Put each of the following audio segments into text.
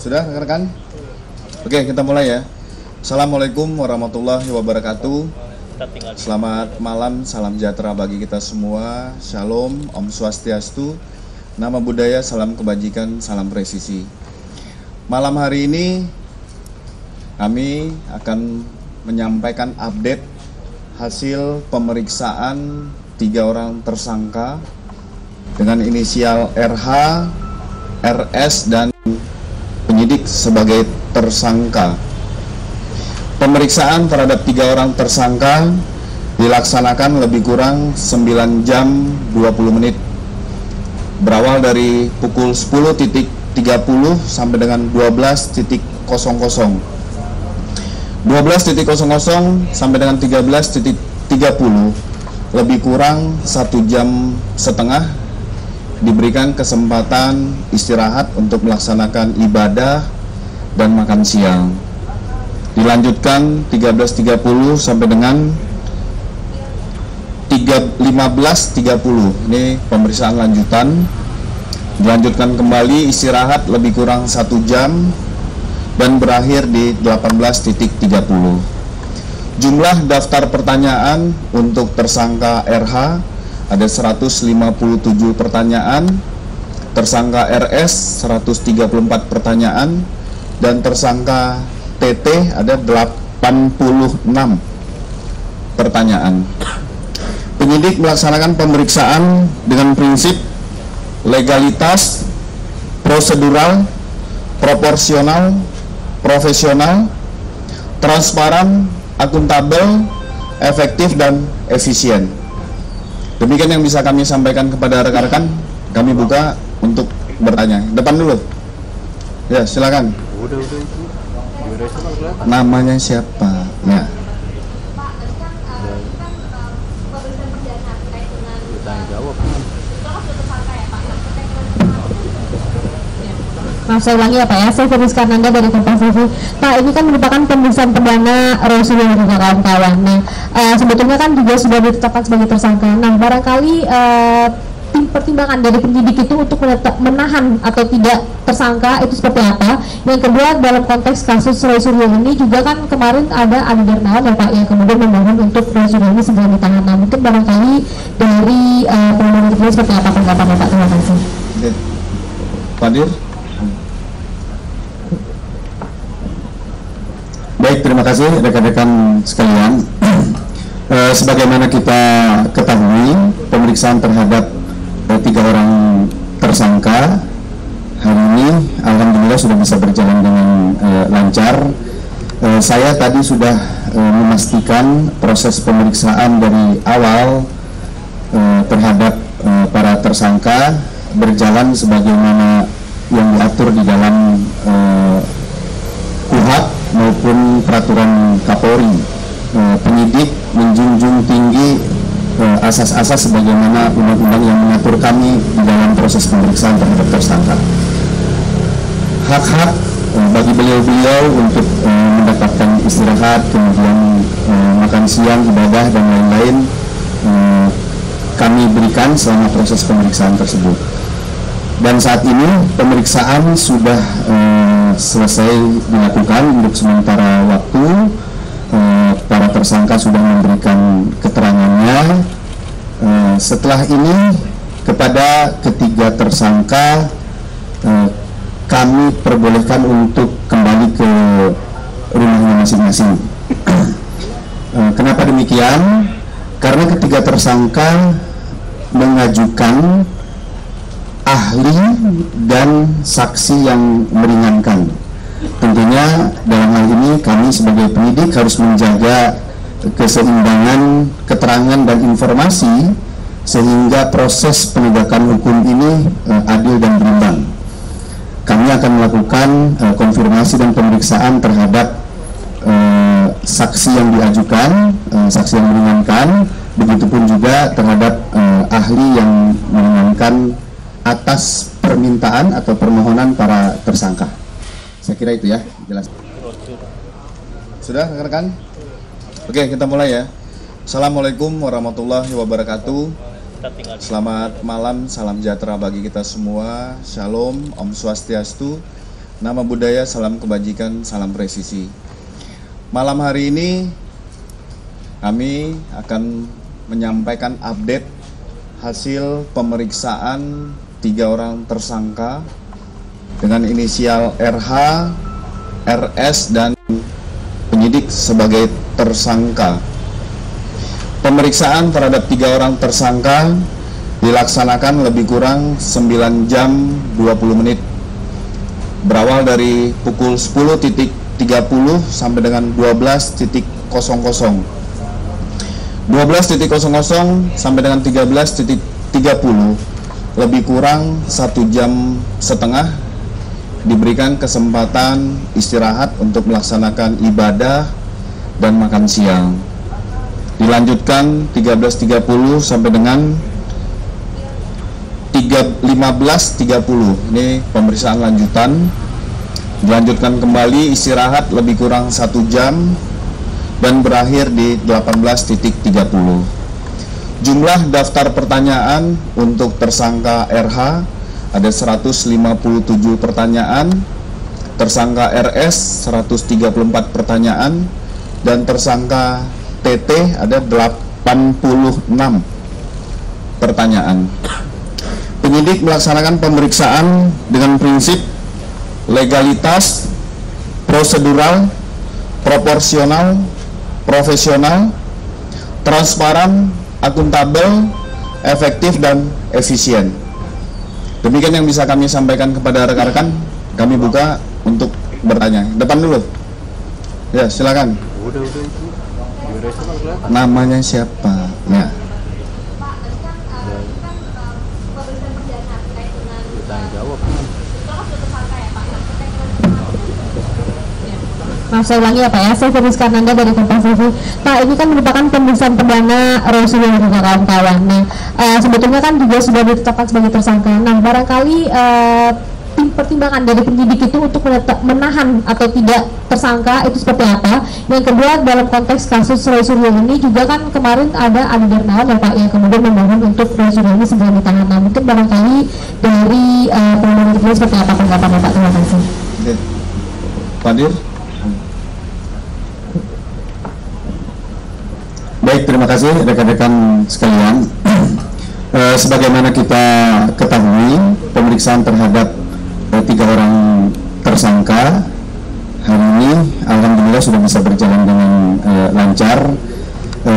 Sudah rekan-rekan? Oke, kita mulai ya. Assalamualaikum warahmatullahi wabarakatuh. Selamat malam, salam sejahtera bagi kita semua. Shalom, Om Swastiastu, Nama Budaya, salam kebajikan, salam presisi. Malam hari ini kami akan menyampaikan update hasil pemeriksaan 3 orang tersangka dengan inisial RH, RS, dan penyidik sebagai tersangka. Pemeriksaan terhadap 3 orang tersangka dilaksanakan lebih kurang 9 jam 20 menit, berawal dari pukul 10.30 sampai dengan 12.00 sampai dengan 13.30, lebih kurang 1 jam setengah diberikan kesempatan istirahat untuk melaksanakan ibadah dan makan siang. Dilanjutkan 13.30 sampai dengan 15.30. Ini pemeriksaan lanjutan. Dilanjutkan kembali istirahat lebih kurang 1 jam dan berakhir di 18.30. Jumlah daftar pertanyaan untuk tersangka RH ada 157 pertanyaan, tersangka RS 134 pertanyaan, dan tersangka TT ada 86 pertanyaan. Penyidik melaksanakan pemeriksaan dengan prinsip legalitas, prosedural, proporsional, profesional, transparan, akuntabel, efektif, dan efisien. Demikian yang bisa kami sampaikan kepada rekan-rekan. Kami buka untuk bertanya. Depan dulu. Ya, silakan. Namanya siapa? Ya. Maaf, saya ulangi ya Pak ya, saya Feriska Nanda dari Kompas TV. Pak, ini kan merupakan pemeriksaan perdana Rasulullah dan kawan-kawan. Nah, sebetulnya kan juga sudah ditetapkan sebagai tersangka. Nah, barangkali pertimbangan dari penyidik itu untuk menahan atau tidak tersangka itu seperti apa? Yang kedua, dalam konteks kasus Rasulullah ini juga kan kemarin ada Adi Darmawan ya Pak, yang kemudian memohon untuk Rasulullah ini segera ditahan. Nah, mungkin barangkali dari penyidik itu seperti apa tanggapannya Pak? Terima kasih. Oke. Padir. Baik, terima kasih rekan-rekan sekalian. Sebagaimana kita ketahui, pemeriksaan terhadap 3 orang tersangka hari ini alhamdulillah sudah bisa berjalan dengan lancar. Saya tadi sudah memastikan proses pemeriksaan dari awal terhadap para tersangka berjalan sebagaimana yang diatur di dalam KUHP maupun peraturan Kapolri. Penyidik menjunjung tinggi asas-asas sebagaimana undang-undang yang mengatur kami di dalam proses pemeriksaan terhadap tersangka. Hak-hak bagi beliau-beliau untuk mendapatkan istirahat, kemudian makan siang, ibadah, dan lain-lain kami berikan selama proses pemeriksaan tersebut. Dan saat ini pemeriksaan sudah selesai dilakukan untuk sementara waktu. Para tersangka sudah memberikan keterangannya. Setelah ini kepada ketiga tersangka kami perbolehkan untuk kembali ke rumahnya masing-masing. Kenapa demikian? Karena ketiga tersangka mengajukan ahli dan saksi yang meringankan. Tentunya dalam hal ini kami sebagai penyidik harus menjaga keseimbangan keterangan dan informasi sehingga proses penegakan hukum ini adil dan berimbang. Kami akan melakukan konfirmasi dan pemeriksaan terhadap saksi yang diajukan, saksi yang meringankan, begitupun juga terhadap ahli yang meringankan atas permintaan atau permohonan para tersangka. Saya kira itu ya, jelas. Sudah rekan-rekan? Oke, kita mulai ya. Assalamualaikum warahmatullahi wabarakatuh. Selamat malam, salam sejahtera bagi kita semua. Shalom, Om Swastiastu, nama budaya, salam kebajikan, salam presisi. Malam hari ini kami akan menyampaikan update hasil pemeriksaan 3 orang tersangka dengan inisial RH, RS, dan penyidik sebagai tersangka. Pemeriksaan terhadap 3 orang tersangka dilaksanakan lebih kurang 9 jam 20 menit, berawal dari pukul 10.30 sampai dengan 12.00 sampai dengan 13.30, lebih kurang 1,5 jam diberikan kesempatan istirahat untuk melaksanakan ibadah dan makan siang. Dilanjutkan 13.30 sampai dengan 15.30. Ini pemeriksaan lanjutan. Dilanjutkan kembali istirahat lebih kurang 1 jam dan berakhir di 18.30. Jumlah daftar pertanyaan untuk tersangka RH ada 157 pertanyaan, tersangka RS 134 pertanyaan, dan tersangka TT ada 86 pertanyaan. Penyidik melaksanakan pemeriksaan dengan prinsip legalitas, prosedural, proporsional, profesional, transparan, akuntabel, efektif, dan efisien. Demikian yang bisa kami sampaikan kepada rekan-rekan. Kami buka untuk bertanya. Depan dulu. Ya, silakan. Namanya siapa? Ya. Maaf, saya ulangi ya Pak ya, saya Feris Karnanda dari Kompas TV. Pak, ini kan merupakan pemeriksaan perdana Rosi dan juga kawan-kawan. Nah, sebetulnya kan juga sudah ditetapkan sebagai tersangka. Nah, barangkali pertimbangan dari penyidik itu untuk menahan atau tidak tersangka itu seperti apa? Yang kedua, dalam konteks kasus Roy Suryo ini juga kan kemarin ada Adi Darmawan ya Pak yang kemudian memohon untuk Roy Suryo ini segera ditahan. Nah, mungkin barangkali dari penyidik itu seperti apa tanggapannya Pak? Terima kasih. Oke. Padir. Baik, terima kasih rekan-rekan sekalian. Sebagaimana kita ketahui, pemeriksaan terhadap 3 orang tersangka hari ini alhamdulillah sudah bisa berjalan dengan lancar.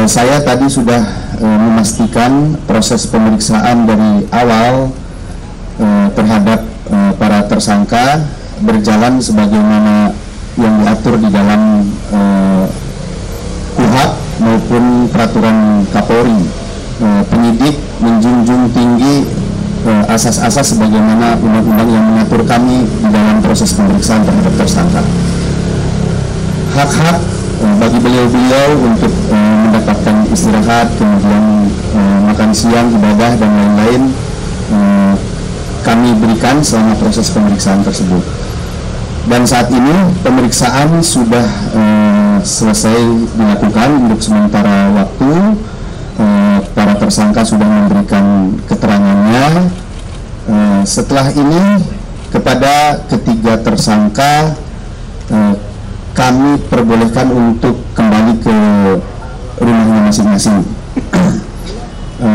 Saya tadi sudah memastikan proses pemeriksaan dari awal terhadap para tersangka berjalan sebagaimana yang diatur di dalam KUHP maupun peraturan Kapolri. Penyidik menjunjung tinggi asas-asas sebagaimana undang-undang yang mengatur kami di dalam proses pemeriksaan terhadap tersangka. Hak-hak bagi beliau-beliau untuk mendapatkan istirahat, kemudian makan siang, ibadah, dan lain-lain kami berikan selama proses pemeriksaan tersebut. Dan saat ini pemeriksaan sudah selesai dilakukan untuk sementara waktu. Para tersangka sudah memberikan keterangannya. Setelah ini kepada ketiga tersangka kami perbolehkan untuk kembali ke rumahnya masing-masing.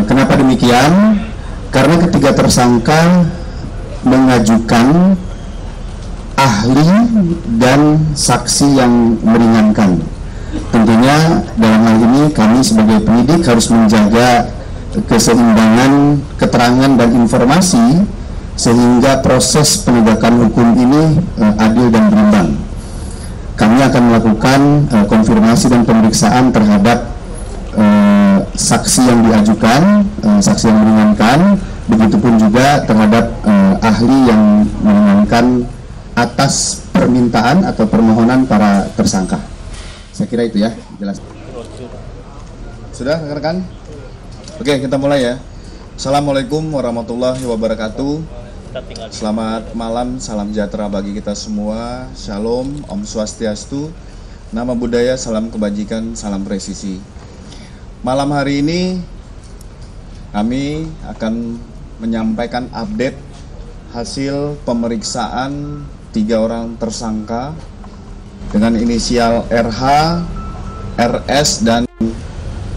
Kenapa demikian? Karena ketiga tersangka mengajukan ahli dan saksi yang meringankan. Tentunya dalam hal ini kami sebagai penyidik harus menjaga keseimbangan keterangan dan informasi sehingga proses penegakan hukum ini adil dan berimbang. Kami akan melakukan konfirmasi dan pemeriksaan terhadap saksi yang diajukan, saksi yang meringankan, begitupun juga terhadap ahli yang meringankan atas permintaan atau permohonan para tersangka. Saya kira itu ya, jelas. Sudah rekan-rekan? Oke, kita mulai ya. Assalamualaikum warahmatullahi wabarakatuh. Selamat malam, salam sejahtera bagi kita semua. Shalom, Om Swastiastu, nama budaya, salam kebajikan, salam presisi. Malam hari ini kami akan menyampaikan update hasil pemeriksaan 3 orang tersangka dengan inisial RH, RS, dan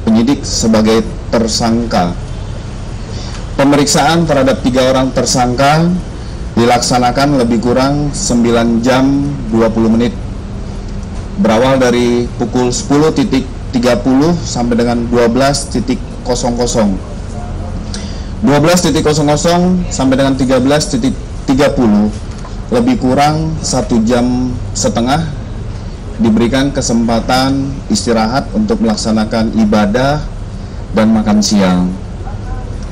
penyidik sebagai tersangka. Pemeriksaan terhadap 3 orang tersangka dilaksanakan lebih kurang 9 jam 20 menit. Berawal dari pukul 10.30 sampai dengan 12.00. 12.00 sampai dengan 13.30, lebih kurang 1 jam setengah diberikan kesempatan istirahat untuk melaksanakan ibadah dan makan siang.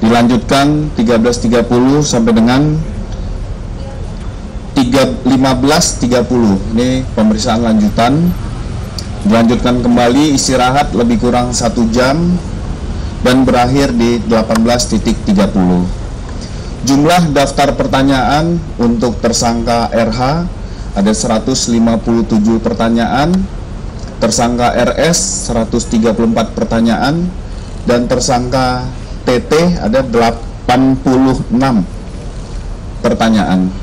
Dilanjutkan 13.30 sampai dengan 15.30, ini pemeriksaan lanjutan. Dilanjutkan kembali istirahat lebih kurang 1 jam dan berakhir di 18.30. Jumlah daftar pertanyaan untuk tersangka RH ada 157 pertanyaan, tersangka RS 134 pertanyaan, dan tersangka TT ada 86 pertanyaan.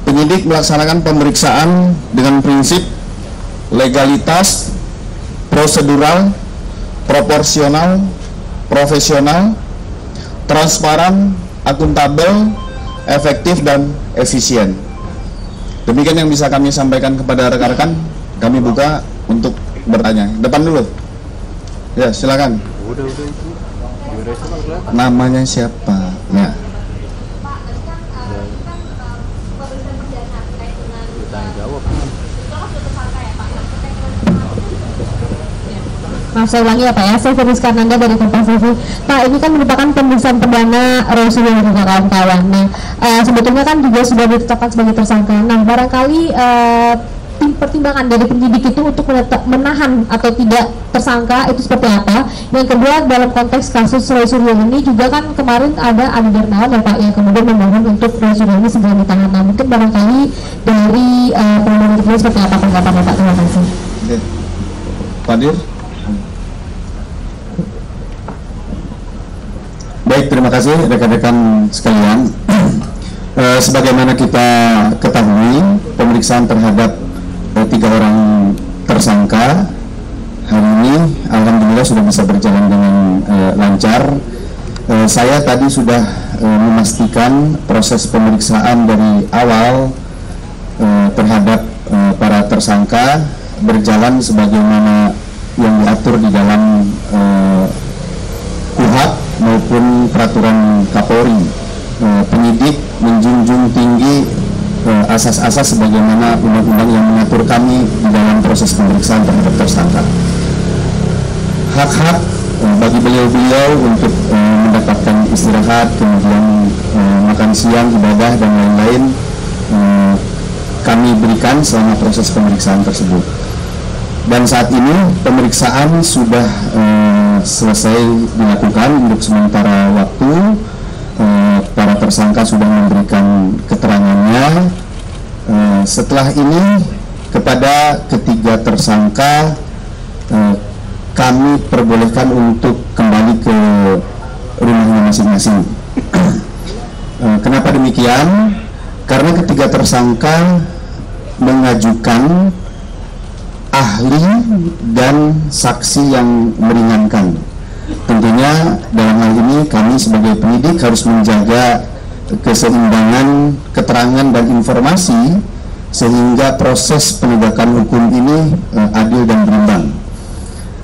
Penyidik melaksanakan pemeriksaan dengan prinsip legalitas, prosedural, proporsional, profesional, transparan, akuntabel, efektif, dan efisien. Demikian yang bisa kami sampaikan kepada rekan-rekan. Kami buka untuk bertanya. Depan dulu. Ya, silakan. Namanya siapa? Ya. Saya ulangi ya Pak ya, saya Feris Karnanda dari Kompas TV. Pak, ini kan merupakan pemeriksaan perdana Rosyul dan juga kawan-kawan. Nah, sebetulnya kan juga sudah ditetapkan sebagai tersangka. Nah, barangkali pertimbangan dari penyidik itu untuk menahan atau tidak tersangka itu seperti apa? Yang kedua, dalam konteks kasus Rosyul ini juga kan kemarin ada Adi Darmawan ya Pak yang kemudian memohon untuk Rosyul ini segera ditahan. Nah, mungkin barangkali dari penyidik itu seperti apa tanggapannya Pak? Terima kasih. Oke. Padir. Baik, terima kasih rekan-rekan sekalian. Sebagaimana kita ketahui, pemeriksaan terhadap 3 orang tersangka hari ini alhamdulillah sudah bisa berjalan dengan lancar. Saya tadi sudah memastikan proses pemeriksaan dari awal terhadap para tersangka berjalan sebagaimana yang diatur di dalam KUHP maupun peraturan Kapolri. Penyidik menjunjung tinggi asas-asas sebagaimana undang-undang yang mengatur kami di dalam proses pemeriksaan terhadap tersangka. Hak-hak bagi beliau-beliau untuk mendapatkan istirahat, kemudian makan siang, ibadah, dan lain-lain kami berikan selama proses pemeriksaan tersebut. Dan saat ini pemeriksaan sudah selesai dilakukan untuk sementara waktu. Para tersangka sudah memberikan keterangannya. Setelah ini kepada ketiga tersangka kami perbolehkan untuk kembali ke rumahnya masing-masing. Kenapa demikian? Karena ketiga tersangka mengajukan ahli dan saksi yang meringankan. Tentunya dalam hal ini kami sebagai penyidik harus menjaga keseimbangan keterangan dan informasi sehingga proses penegakan hukum ini adil dan berimbang.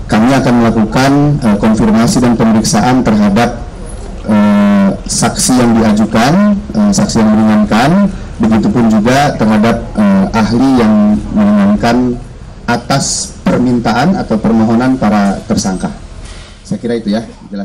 Kami akan melakukan konfirmasi dan pemeriksaan terhadap saksi yang diajukan, saksi yang meringankan, begitupun juga terhadap ahli yang meringankan atas permintaan atau permohonan para tersangka. Saya kira itu ya, jelas.